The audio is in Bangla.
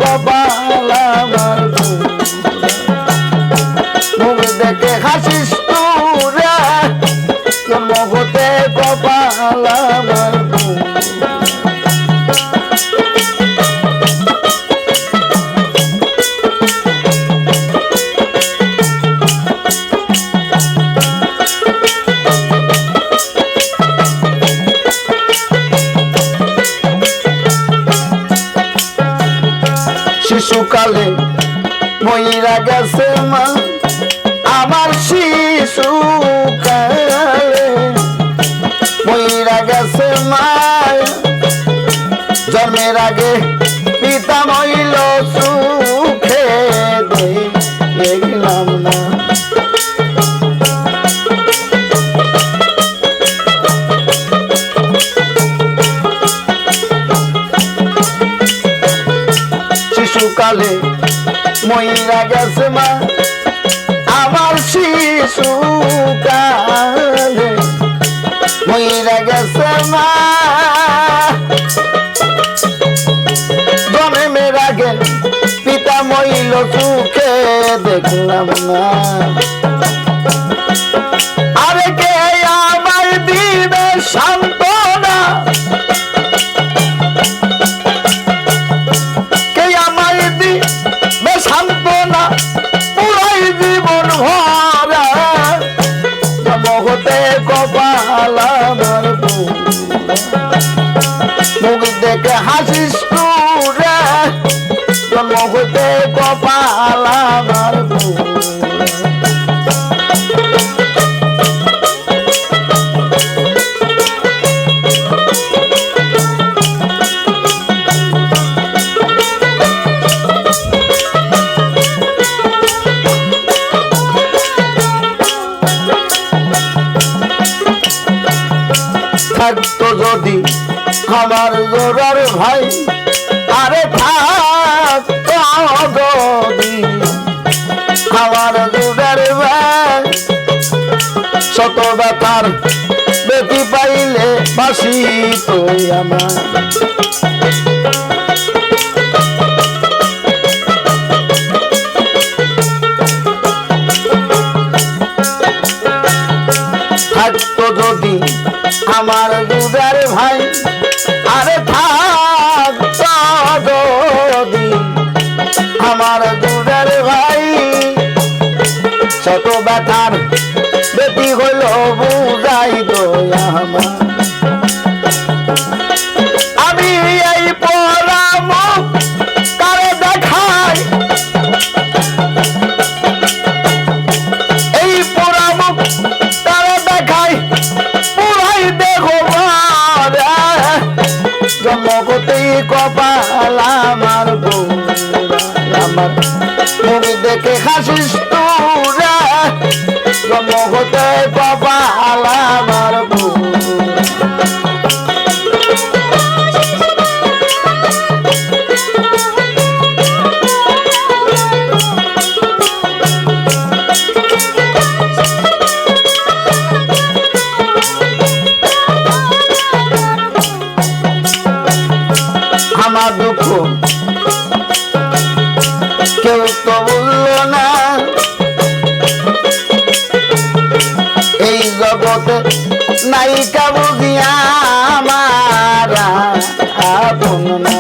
কপাল আমার মুখ দেখে হাসিস তোরা জন্ম হতে কপাল আমার শিশুকালে মইরা গেছে মা আমার শিশুকালে মইরা গেছে মা জন্মের আগে পিতা মইল সুখে দেখলাম না শিশুকালে মইরা গেছে মা আমার শিশুকালে মইরা গেছে মা জন্মের আগে পিতা মইল সুখে দেখলাম না আরে কে আমায় দিবে সান্ত্বনা সান্ত্বনা পুরাই জীবন ভরা হতে কপাল আমার মুখ দেখে হাসিস তোরা জন্ম হতে কপাল আমার থাকতো যদি আমার জোরার ভাই আরে থাকতো যদি আমার জোরার ভাই শত ব্যথার বেটি পাইলে বাসি তো আমার থাকতো যদি আমার দুধের ভাই আরে থাকতো যদি আমার দুধের ভাই শত ব্যথার বেটি হইল বুঝাই দয়া আমার আমি এই পরাম কারে দেখাই এই পরাম কারে দেখাই পুরাই দেখো জন্মগতেই কপাল আমার আমার মুখ দেখে হাসিস তোরা জন্মগতে কপাল আমার আমার দুঃখ কেউ তো বলল না এই জগতে নায়িকা বুঝিয়া আমার আপন না